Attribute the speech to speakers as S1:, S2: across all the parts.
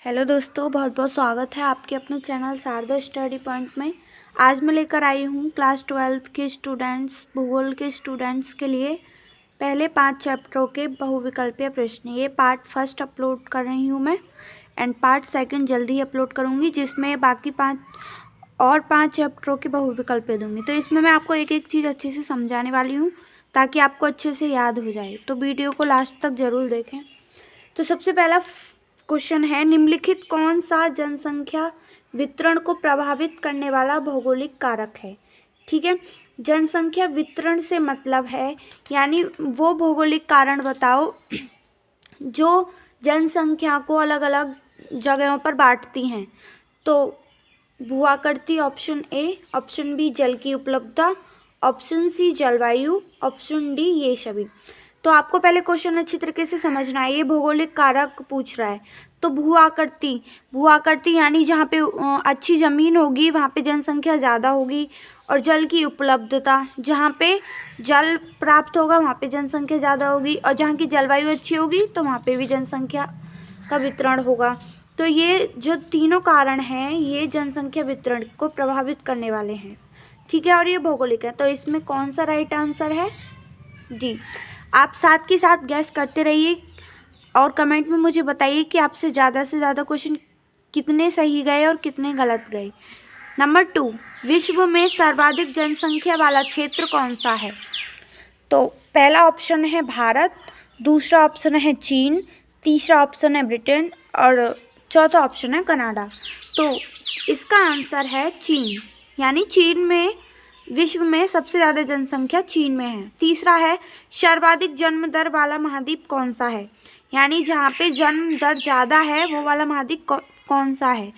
S1: Hello दोस्तों, बहुत बहुत स्वागत है आपके अपने चैनल शारदा स्टडी पॉइंट में। आज मैं लेकर आई हूँ क्लास 12 के स्टूडेंट्स, भूगोल के स्टूडेंट्स के लिए पहले 5 चैप्टरों के बहुविकल्पीय प्रश्न। ये पार्ट फर्स्ट अपलोड कर रही हूँ मैं एंड पार्ट सेकंड जल्दी ही अपलोड करूँगी, जिसमें बाकी 5 चैप्टरों के बहुविकल्पीय दूँगी। तो इसमें मैं आपको एक एक चीज़ अच्छे से समझाने वाली हूँ ताकि आपको अच्छे से याद हो जाए। तो वीडियो को लास्ट तक ज़रूर देखें। तो सबसे पहला क्वेश्चन है, निम्नलिखित कौन सा जनसंख्या वितरण को प्रभावित करने वाला भौगोलिक कारक है। ठीक है, जनसंख्या वितरण से मतलब है यानी वो भौगोलिक कारण बताओ जो जनसंख्या को अलग अलग जगहों पर बांटती हैं। तो भूआकृति ऑप्शन ए, ऑप्शन बी जल की उपलब्धता, ऑप्शन सी जलवायु, ऑप्शन डी ये सभी। तो आपको पहले क्वेश्चन अच्छी तरीके से समझना है। ये भौगोलिक कारक पूछ रहा है। तो भूआकृति यानी जहाँ पे अच्छी ज़मीन होगी वहाँ पे जनसंख्या ज़्यादा होगी, और जल की उपलब्धता, जहाँ पे जल प्राप्त होगा वहाँ पे जनसंख्या ज़्यादा होगी, और जहाँ की जलवायु अच्छी होगी तो वहाँ पे भी जनसंख्या का वितरण होगा। तो ये जो तीनों कारण हैं ये जनसंख्या वितरण को प्रभावित करने वाले हैं। ठीक है, और ये भौगोलिक है। तो इसमें कौन सा राइट आंसर है? डी। आप साथ के साथ गैस करते रहिए और कमेंट में मुझे बताइए कि आपसे ज़्यादा से ज़्यादा क्वेश्चन कितने सही गए और कितने गलत गए। नंबर 2, विश्व में सर्वाधिक जनसंख्या वाला क्षेत्र कौन सा है? तो पहला ऑप्शन है भारत, दूसरा ऑप्शन है चीन, तीसरा ऑप्शन है ब्रिटेन और चौथा ऑप्शन है कनाडा। तो इसका आंसर है चीन, यानी चीन में विश्व में सबसे ज़्यादा जनसंख्या चीन में है। तीसरा है सर्वाधिक जन्म दर वाला महाद्वीप कौन सा है, यानी जहाँ पे जन्म दर ज़्यादा है वो वाला महाद्वीप कौन सा है?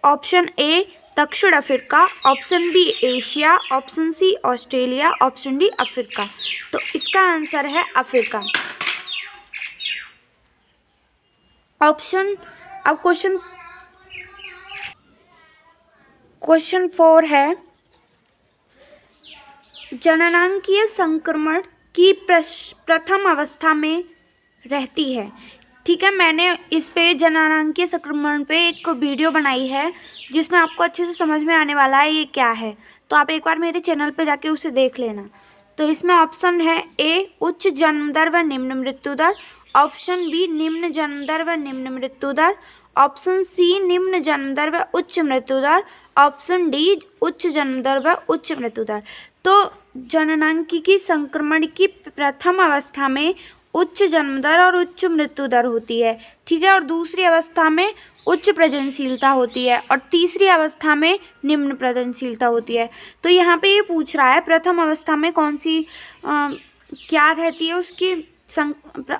S1: ऑप्शन ए दक्षिण Africa, option B Asia, option C Australia, option D Africa. तो इसका आंसर है अफ्रीका। अब क्वेश्चन 4 है, जननांगीय संक्रमण की प्रथम अवस्था में रहती है। ठीक है, मैंने इस पे जननांगीय संक्रमण पे एक वीडियो बनाई है जिसमें आपको अच्छे से समझ में आने वाला है ये क्या है। तो आप एक बार मेरे चैनल पे जाके उसे देख लेना। तो इसमें ऑप्शन है ए उच्च जन्म दर व निम्न मृत्यु दर, ऑप्शन बी निम्न जन्म दर व निम्न मृत्यु दर, ऑप्शन सी निम्न जन्म दर व उच्च मृत्यु दर, ऑप्शन डी उच्च जन्म दर व उच्च मृत्यु दर। तो जननांगीय संक्रमण की प्रथम अवस्था में उच्च जन्म दर और उच्च मृत्यु दर होती है। ठीक है, और दूसरी अवस्था में उच्च प्रजननशीलता होती है और तीसरी अवस्था में निम्न प्रजननशीलता होती है। तो यहाँ पे ये पूछ रहा है प्रथम अवस्था में कौन सी क्या रहती है, उसकी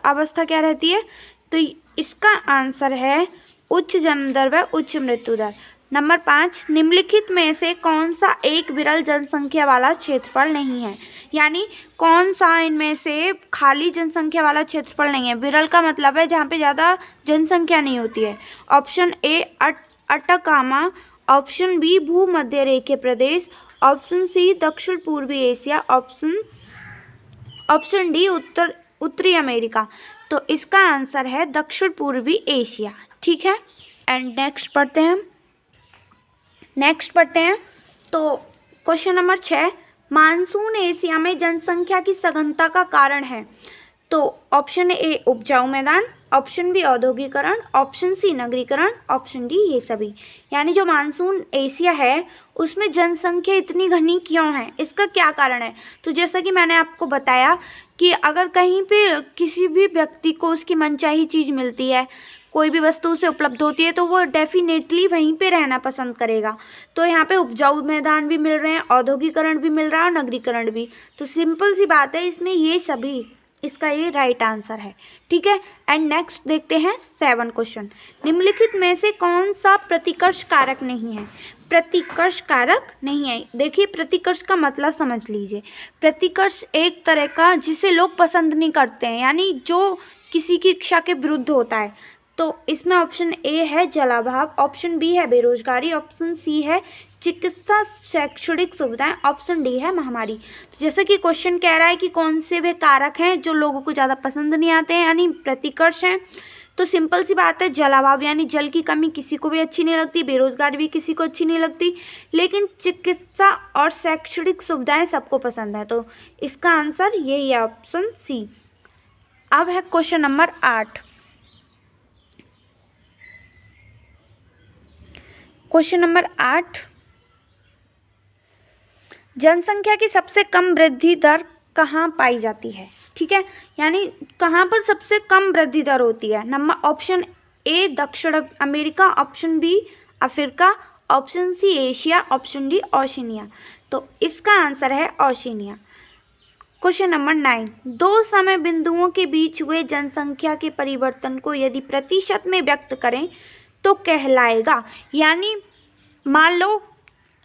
S1: अवस्था क्या रहती है? तो इसका आंसर है उच्च जन्म दर व उच्च मृत्यु दर। नंबर 5, निम्नलिखित में से कौन सा एक विरल जनसंख्या वाला क्षेत्रफल नहीं है, यानी कौन सा इनमें से खाली जनसंख्या वाला क्षेत्रफल नहीं है। विरल का मतलब है जहाँ पे ज़्यादा जनसंख्या नहीं होती है। Option A Atacama, option B भूमध्य रेखीय प्रदेश, ऑप्शन सी दक्षिण पूर्वी एशिया, ऑप्शन डी उत्तरी अमेरिका। तो इसका आंसर है दक्षिण पूर्वी एशिया। ठीक है, एंड नेक्स्ट पढ़ते हैं। तो क्वेश्चन नंबर 6, मानसून एशिया में जनसंख्या की सघनता का कारण है। तो ऑप्शन ए उपजाऊ मैदान, ऑप्शन बी औद्योगिकरण, ऑप्शन सी नगरीकरण, ऑप्शन डी ये सभी। यानी जो मानसून एशिया है उसमें जनसंख्या इतनी घनी क्यों है, इसका क्या कारण है? तो जैसा कि मैंने आपको बताया कि अगर कहीं पे किसी भी व्यक्ति को उसकी मनचाही चीज़ मिलती है, कोई भी वस्तु उसे उपलब्ध होती है, तो वो डेफिनेटली वहीं पे रहना पसंद करेगा। तो यहाँ पे उपजाऊ मैदान भी मिल रहे हैं, औद्योगिकरण भी मिल रहा है और नगरीकरण भी। तो सिंपल सी बात है, इसमें ये सभी, इसका ये राइट आंसर है। ठीक है, एंड नेक्स्ट देखते हैं 7 क्वेश्चन। निम्नलिखित में से कौन सा प्रतिकर्ष कारक नहीं है? प्रतिकर्ष कारक नहीं है। देखिए, प्रतिकर्ष का मतलब समझ लीजिए। प्रतिकर्ष एक तरह का जिसे लोग पसंद नहीं करते हैं, यानी जो किसी की इच्छा के विरुद्ध होता है। तो इसमें ऑप्शन ए है जलाभाव, ऑप्शन बी है बेरोजगारी, ऑप्शन सी है चिकित्सा शैक्षणिक सुविधाएं, ऑप्शन डी है महामारी। तो जैसे कि क्वेश्चन कह रहा है कि कौन से वे कारक हैं जो लोगों को ज़्यादा पसंद नहीं आते हैं, यानी प्रतिकर्ष हैं, तो सिंपल सी बात है, जलाभाव यानी जल की कमी किसी को भी अच्छी नहीं लगती, बेरोजगारी भी किसी को अच्छी नहीं लगती, लेकिन चिकित्सा और शैक्षणिक सुविधाएं सबको पसंद है। तो इसका आंसर यही है, ऑप्शन सी। अब है क्वेश्चन नंबर 8। क्वेश्चन नंबर 8, जनसंख्या की सबसे कम वृद्धि दर कहाँ पाई जाती है? ठीक है, यानी कहाँ पर सबसे कम वृद्धि दर होती है? नंबर ऑप्शन ए दक्षिण America, option B Africa, option C Asia, option D Oceania. तो इसका आंसर है ओशिनिया। क्वेश्चन नंबर 9, दो समय बिंदुओं के बीच हुए जनसंख्या के परिवर्तन को यदि प्रतिशत में व्यक्त करें तो कहलाएगा। यानी मान लो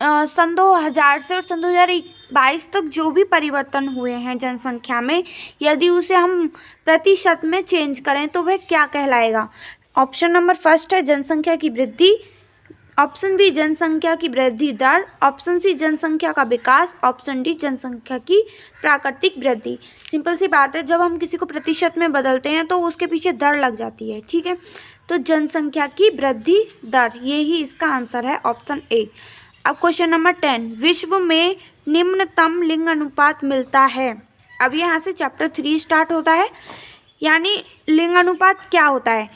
S1: सन 2000 से और सन 2022 तक जो भी परिवर्तन हुए हैं जनसंख्या में, यदि उसे हम प्रतिशत में चेंज करें तो वह क्या कहलाएगा? ऑप्शन नंबर फर्स्ट है जनसंख्या की वृद्धि, ऑप्शन बी जनसंख्या की वृद्धि दर, ऑप्शन सी जनसंख्या का विकास, ऑप्शन डी जनसंख्या की प्राकृतिक वृद्धि। सिंपल सी बात है, जब हम किसी को प्रतिशत में बदलते हैं तो उसके पीछे दर लग जाती है। ठीक है, तो जनसंख्या की वृद्धि दर, यही इसका आंसर है, ऑप्शन ए। अब क्वेश्चन नंबर 10, विश्व में निम्नतम लिंग अनुपात मिलता है। अब यहाँ से चैप्टर 3 स्टार्ट होता है। यानी लिंग अनुपात क्या होता है?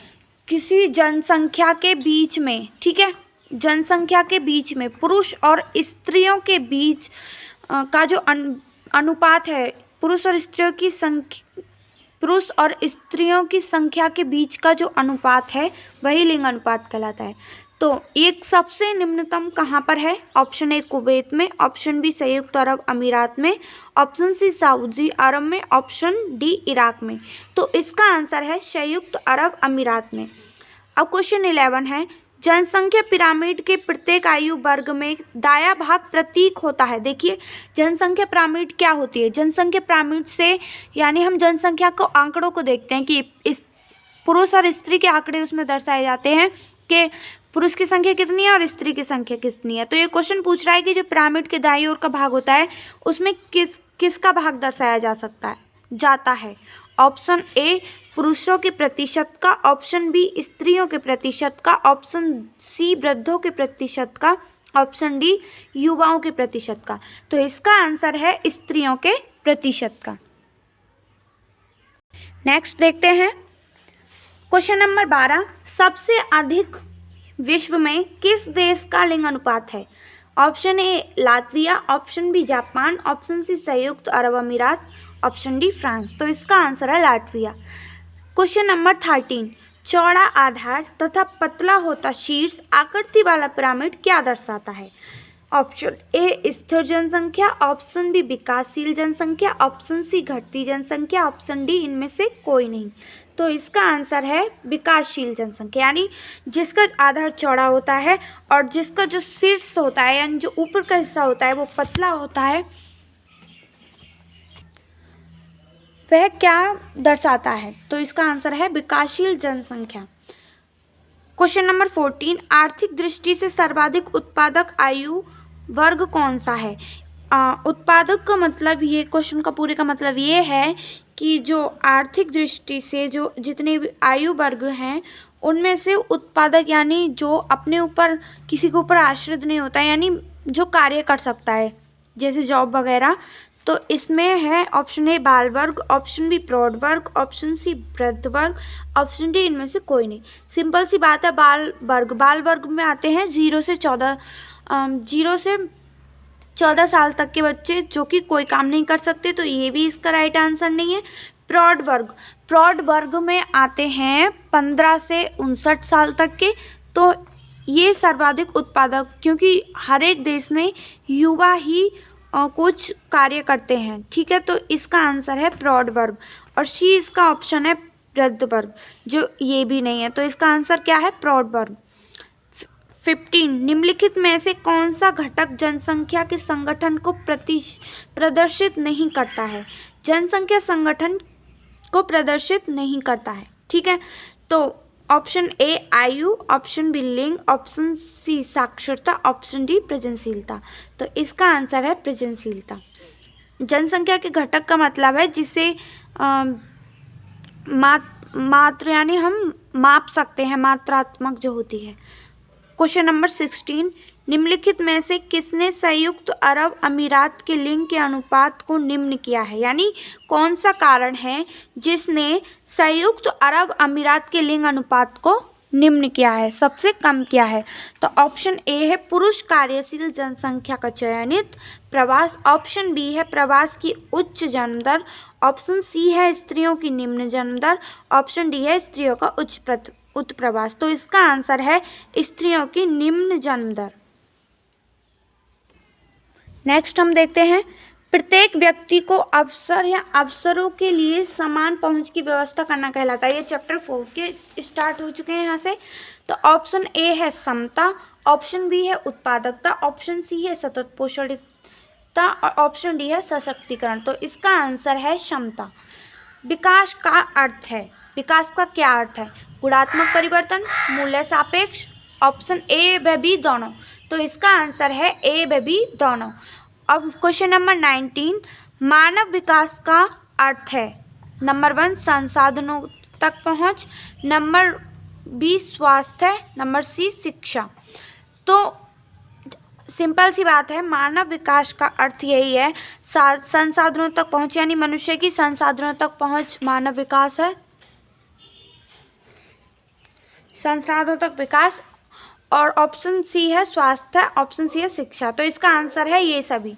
S1: किसी जनसंख्या के बीच में, ठीक है, जनसंख्या के बीच में पुरुष और स्त्रियों के बीच का जो अनुपात है, पुरुष और स्त्रियों की संख्या के बीच का जो अनुपात है वही लिंग अनुपात कहलाता है। तो एक सबसे निम्नतम कहाँ पर है? ऑप्शन ए कुवैत में, ऑप्शन बी संयुक्त अरब अमीरात में, ऑप्शन सी सऊदी अरब में, ऑप्शन डी इराक में। तो इसका आंसर है संयुक्त अरब अमीरात में। अब क्वेश्चन 11 है, जनसंख्या पिरामिड के प्रत्येक आयु वर्ग में दायां भाग प्रतीक होता है। देखिए, जनसंख्या पिरामिड क्या होती है? जनसंख्या पिरामिड से यानी हम जनसंख्या को आंकड़ों को देखते हैं कि इस पुरुष और स्त्री के आंकड़े उसमें दर्शाए जाते हैं कि पुरुष की संख्या कितनी है और स्त्री की संख्या कितनी है। तो ये क्वेश्चन पूछ रहा है कि जो पिरामिड के दाईं ओर का भाग होता है उसमें किसका भाग दर्शाया जाता है? ऑप्शन ए पुरुषों के प्रतिशत का, ऑप्शन बी स्त्रियों के प्रतिशत का, ऑप्शन सी वृद्धों के प्रतिशत का, ऑप्शन डी युवाओं के प्रतिशत का। तो इसका आंसर है स्त्रियों के प्रतिशत का। नेक्स्ट देखते हैं क्वेश्चन नंबर 12, सबसे अधिक विश्व में किस देश का लिंग अनुपात है? Option A Latvia, option B Japan, option C संयुक्त अरब अमीरात, ऑप्शन डी फ्रांस। तो इसका आंसर है लातविया। क्वेश्चन नंबर 13, चौड़ा आधार तथा पतला होता शीर्ष आकृति वाला पिरामिड क्या दर्शाता है? ऑप्शन ए स्थिर जनसंख्या, ऑप्शन बी विकासशील जनसंख्या, ऑप्शन सी घटती जनसंख्या, ऑप्शन डी इनमें से कोई नहीं। तो इसका आंसर है विकासशील जनसंख्या, यानी जिसका आधार चौड़ा होता है और जिसका जो शीर्ष होता है यानी जो ऊपर का हिस्सा होता है वो पतला होता है, वह क्या दर्शाता है? तो इसका आंसर है विकासशील जनसंख्या। क्वेश्चन नंबर 14, आर्थिक दृष्टि से सर्वाधिक उत्पादक आयु वर्ग कौन सा है? उत्पादक का मतलब, ये क्वेश्चन का पूरे का मतलब ये है कि जो आर्थिक दृष्टि से जो जितने भी आयु वर्ग हैं उनमें से उत्पादक यानी जो अपने ऊपर किसी के ऊपर आश्रित नहीं होता है, यानी जो कार्य कर सकता है जैसे जॉब वगैरह। तो इसमें है ऑप्शन ए बाल वर्ग, ऑप्शन बी प्रौढ़ वर्ग, ऑप्शन सी वृद्ध वर्ग, ऑप्शन डी इनमें से कोई नहीं। सिंपल सी बात है, बाल वर्ग में आते हैं 0 से 14 साल तक के बच्चे जो कि कोई काम नहीं कर सकते, तो ये भी इसका राइट आंसर नहीं है। प्रौढ़ वर्ग में आते हैं 15 से 59 साल तक के, तो ये सर्वाधिक उत्पादक, क्योंकि हर एक देश में युवा ही कुछ कार्य करते हैं। ठीक है, तो इसका आंसर है प्रौढ़ वर्ग और सी इसका ऑप्शन है वृद्ध वर्ग, जो ये भी नहीं है। तो इसका आंसर क्या है? प्रौढ़ वर्ग। 15, निम्नलिखित में से कौन सा घटक जनसंख्या के संगठन को प्रदर्शित नहीं करता है? जनसंख्या संगठन को प्रदर्शित नहीं करता है। ठीक है, तो ऑप्शन ए आयु, ऑप्शन बी लिंग, ऑप्शन सी साक्षरता, ऑप्शन डी प्रजनशीलता। तो इसका आंसर है प्रजनशीलता। जनसंख्या के घटक का मतलब है जिसे मात्र यानी हम माप सकते हैं, मात्रात्मक जो होती है। क्वेश्चन नंबर 16, निम्नलिखित में से किसने संयुक्त अरब अमीरात के लिंग के अनुपात को निम्न किया है, यानी कौन सा कारण है जिसने संयुक्त अरब अमीरात के लिंग अनुपात को निम्न किया है, सबसे कम किया है। तो ऑप्शन ए है पुरुष कार्यशील जनसंख्या का चयनित प्रवास, ऑप्शन बी है प्रवास की उच्च जन्म दर, ऑप्शन सी है स्त्रियों की निम्न जन्म दर, ऑप्शन डी है स्त्रियों का उच्च उत्प्रवास। तो इसका आंसर है स्त्रियों की निम्न जन्म दर। नेक्स्ट हम देखते हैं, प्रत्येक व्यक्ति को अवसर या अवसरों के लिए समान पहुंच की व्यवस्था करना कहलाता है। ये चैप्टर 4 के स्टार्ट हो चुके हैं यहाँ से। तो ऑप्शन ए है समता, ऑप्शन बी है उत्पादकता, ऑप्शन सी है सतत पोषणीयता और ऑप्शन डी है सशक्तिकरण। तो इसका आंसर है क्षमता। विकास का अर्थ है, विकास का क्या अर्थ है? गुणात्मक परिवर्तन, मूल्य सापेक्ष, ऑप्शन ए व बी दोनों। तो इसका आंसर है ए व बी दोनों। अब क्वेश्चन नंबर 19, मानव विकास का अर्थ है नंबर 1 संसाधनों तक पहुंच, नंबर बी स्वास्थ्य, नंबर सी शिक्षा। तो सिंपल सी बात है, मानव विकास का अर्थ यही है संसाधनों तक पहुंच, यानी मनुष्य की संसाधनों तक पहुंच मानव विकास है, संसाधनों तक विकास। और ऑप्शन सी है स्वास्थ्य, ऑप्शन सी है शिक्षा। तो इसका आंसर है ये सभी।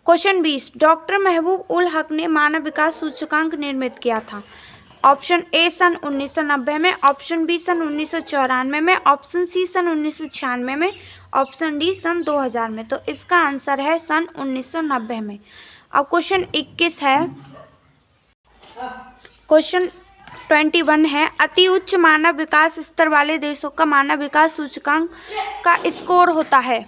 S1: क्वेश्चन 20, डॉक्टर महबूब उल हक ने मानव विकास सूचकांक निर्मित किया था। ऑप्शन ए सन 1990 में, ऑप्शन बी सन 1994 में, ऑप्शन सी सन 1996 में, ऑप्शन डी सन 2000 में। तो इसका आंसर है सन 1990 में। अब क्वेश्चन 21 है, क्वेश्चन 21 है, अति उच्च मानव विकास स्तर वाले देशों का मानव विकास सूचकांक का स्कोर होता है।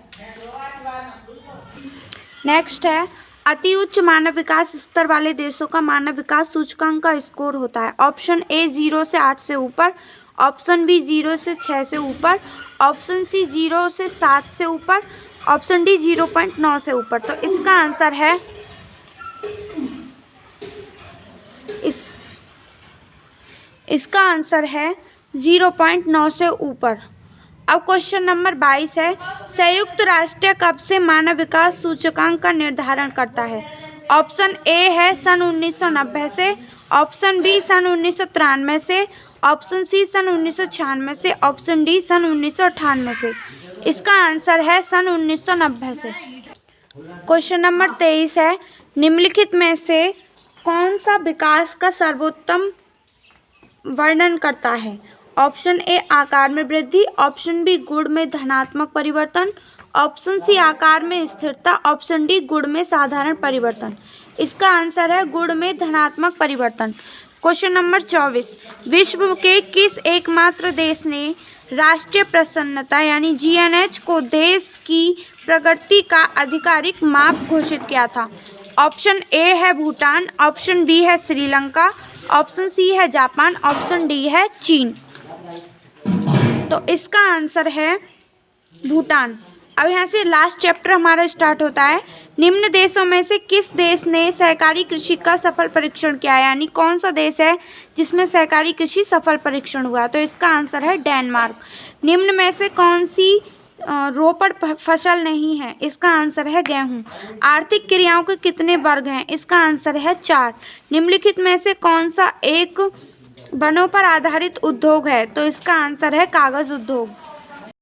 S1: नेक्स्ट है, अति उच्च मानव विकास स्तर वाले देशों का मानव विकास सूचकांक का स्कोर होता है। ऑप्शन ए 0 से 8 से ऊपर, ऑप्शन बी 0 से 6 से ऊपर, ऑप्शन सी 0 से 7 से ऊपर, ऑप्शन डी 0.9 से ऊपर। तो इसका आंसर है इसका आंसर है 0.9 से ऊपर। अब क्वेश्चन नंबर 22 है, संयुक्त राष्ट्र कब से मानव विकास सूचकांक का निर्धारण करता है? ऑप्शन ए है सन 1990 से, ऑप्शन बी सन 1993 से, ऑप्शन सी सन 1996 से, ऑप्शन डी सन 1998 से। इसका आंसर है सन 1990 से। क्वेश्चन नंबर 23 है, निम्नलिखित में से कौन सा विकास का सर्वोत्तम वर्णन करता है? ऑप्शन ए आकार में वृद्धि, ऑप्शन बी गुण में धनात्मक परिवर्तन, ऑप्शन सी आकार में स्थिरता, ऑप्शन डी गुण में साधारण परिवर्तन। इसका आंसर है गुण में धनात्मक परिवर्तन। क्वेश्चन नंबर 24, विश्व के किस एकमात्र देश ने राष्ट्रीय प्रसन्नता यानी GNH को देश की प्रगति का आधिकारिक माप घोषित किया था? ऑप्शन ए है भूटान, ऑप्शन बी है श्रीलंका, ऑप्शन सी है जापान, ऑप्शन डी है चीन। तो इसका आंसर है भूटान। अब यहाँ से लास्ट चैप्टर हमारा स्टार्ट होता है। निम्न देशों में से किस देश ने सहकारी कृषि का सफल परीक्षण किया, यानी कौन सा देश है जिसमें सहकारी कृषि सफल परीक्षण हुआ? तो इसका आंसर है डेनमार्क। निम्न में से कौन सी रोपड़ फसल नहीं है? इसका आंसर है गेहूं। आर्थिक क्रियाओं के कितने वर्ग हैं? इसका आंसर है 4। निम्नलिखित में से कौन सा एक वनों पर आधारित उद्योग है? तो इसका आंसर है कागज उद्योग।